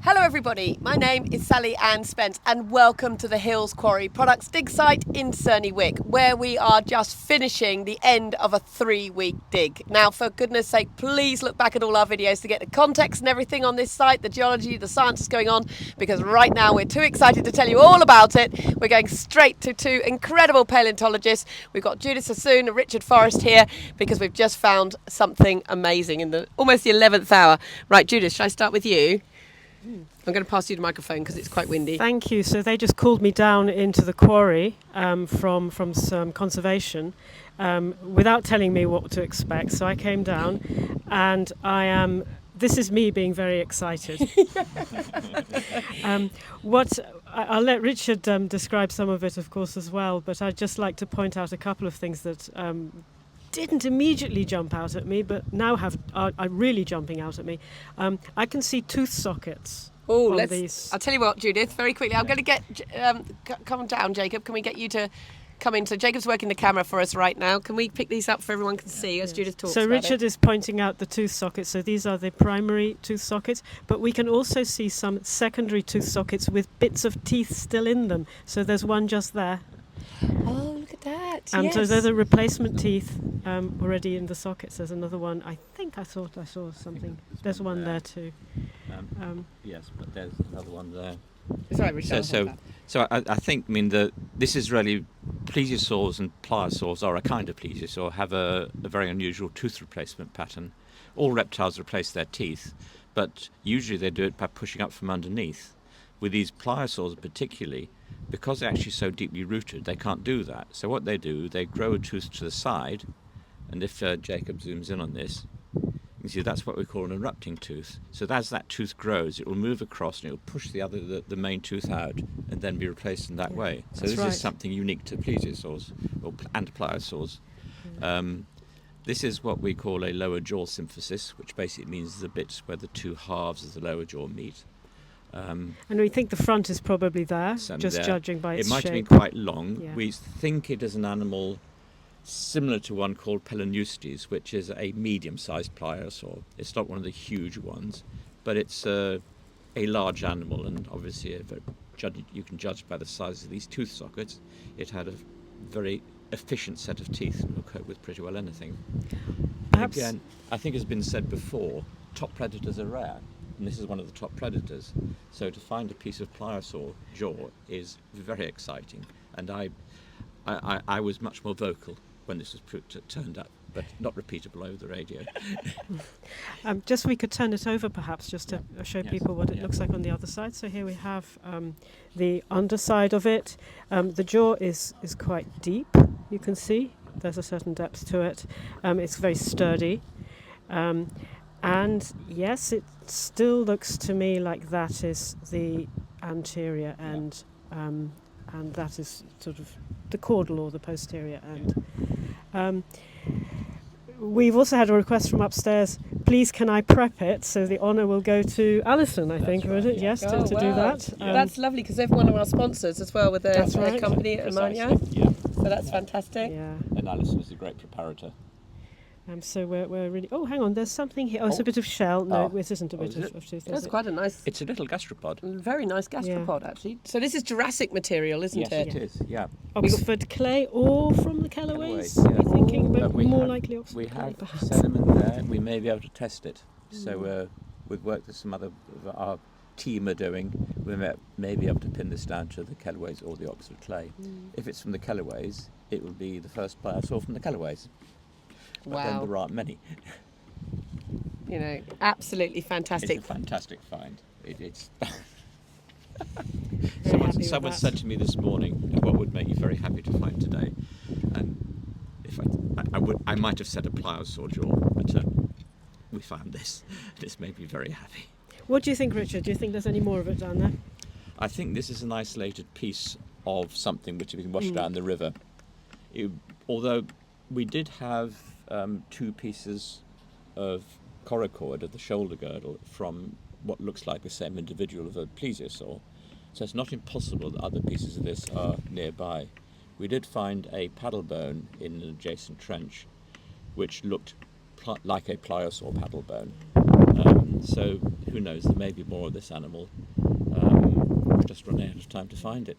Hello everybody, my name is Sally-Ann Spence and welcome to the Hills Quarry Products dig site in Surney Wick, where we are just finishing the end of a 3-week dig. Now for goodness sake, please look back at all our videos to get the context and everything on this site, the geology, the science that's going on, because right now we're too excited to tell you all about it. We're going straight to two incredible paleontologists. We've got Judyth Sassoon and Richard Forrest here because we've just found something amazing in almost the 11th hour. Right, Judyth, shall I start with you? I'm going to pass you the microphone because it's quite windy. Thank you. So they just called me down into the quarry from some conservation without telling me what to expect. So I came down and this is me being very excited. I'll let Richard describe some of it, of course, as well, but I'd just like to point out a couple of things that didn't immediately jump out at me, but now are really jumping out at me. I can see tooth sockets. Oh, I'll tell you what, Judyth, very quickly. I'm going to get come down, Jacob. Can we get you to come in? So Jacob's working the camera for us right now. Can we pick these up so everyone can see as Judyth talks? So Richard is pointing out the tooth sockets. So these are the primary tooth sockets, but we can also see some secondary tooth sockets with bits of teeth still in them. So there's one just there. Oh, look at that. Yes. So there's a replacement teeth already in the sockets. There's another one. I think I thought I saw something. There's one there too. Yes, but there's another one there. Sorry, Richard. So I think, this is really, plesiosaurs and pliosaurs are a kind of plesiosaur, have a very unusual tooth replacement pattern. All reptiles replace their teeth, but usually they do it by pushing up from underneath. With these pliosaurs particularly, because they're actually so deeply rooted, they can't do that. So what they do, they grow a tooth to the side, and if Jacob zooms in on this, you can see that's what we call an erupting tooth. So as that tooth grows, it will move across and it will push the main tooth out and then be replaced in that way. So this is something unique to plesiosaurs and pliosaurs. This is what we call a lower jaw symphysis, which basically means the bits where the two halves of the lower jaw meet. And we think the front is probably there, judging by its shape. It might have been quite long. Yeah. We think it is an animal similar to one called Palaeontologists, which is a medium-sized pliosaur. It's not one of the huge ones, but it's a large animal, and obviously you can judge by the size of these tooth sockets. It had a very efficient set of teeth and will cope with pretty well anything. Again, I think has been said before, top predators are rare, and this is one of the top predators. So to find a piece of pliosaur jaw is very exciting, and I was much more vocal when this was turned up, but not repeatable over the radio. Just we could turn it over perhaps just to show people what it looks like on the other side. So here we have the underside of it. The jaw is quite deep, you can see. There's a certain depth to it. It's very sturdy. And yes, it still looks to me like that is the anterior end, and that is sort of the caudal or the posterior end. We've also had a request from upstairs, please can I prep it? So the honour will go to Alison, I think, would it? Yes, to do that. That's lovely because they're one of our sponsors as well with their company at Amania. Yeah. So that's fantastic. Yeah. And Alison is a great preparator. So we're really... Oh, hang on, there's something here. Oh, it's a bit of shell. No, it isn't a bit of tooth. That's quite a nice... It's a little gastropod. Very nice gastropod, actually. So this is Jurassic material, isn't it? Yes, it is, yeah. Oxford clay or from the Kellaways? Are you thinking, but more likely Oxford we clay, have perhaps. sediment there. We may be able to test it. So with work that some other of our team are doing, we may be able to pin this down to the Kellaways or the Oxford clay. If it's from the Kellaways, it will be the first pliosaur from the Kellaways. But then there aren't many. Absolutely fantastic. It's a fantastic find. It's Someone said to me this morning, what would make you very happy to find today? And if I might have said a pliosaur jaw, but we found this. This made me very happy. What do you think, Richard? Do you think there's any more of it down there? I think this is an isolated piece of something which has been washed down the river. Although we did have 2 pieces of coracoid of the shoulder girdle from what looks like the same individual of a plesiosaur, so it's not impossible that other pieces of this are nearby. We did find a paddle bone in an adjacent trench which looked like a pliosaur paddle bone, So who knows, there may be more of this animal. We're just running out of time to find it.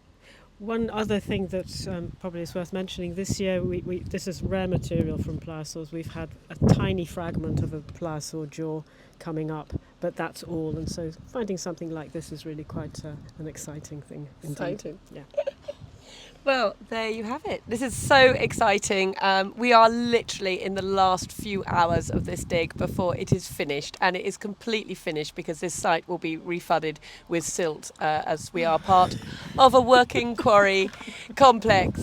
One other thing that probably is worth mentioning, this year this is rare material from pliosaurs. We've had a tiny fragment of a pliosaur jaw coming up, but that's all. And so finding something like this is really quite an exciting thing indeed. Exciting. Yeah. Well, there you have it. This is so exciting. We are literally in the last few hours of this dig before it is finished, and it is completely finished because this site will be reflooded with silt as we are part of a working quarry complex.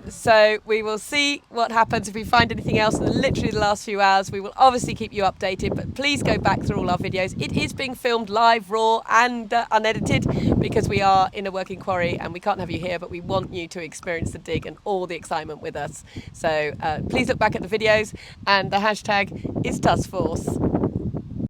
So we will see what happens if we find anything else in literally the last few hours. We will obviously keep you updated, but please go back through all our videos. It is being filmed live, raw and unedited, because we are in a working quarry and we can't have you here, but we want you to experience the dig and all the excitement with us. So please look back at the videos, and the hashtag is TusForce.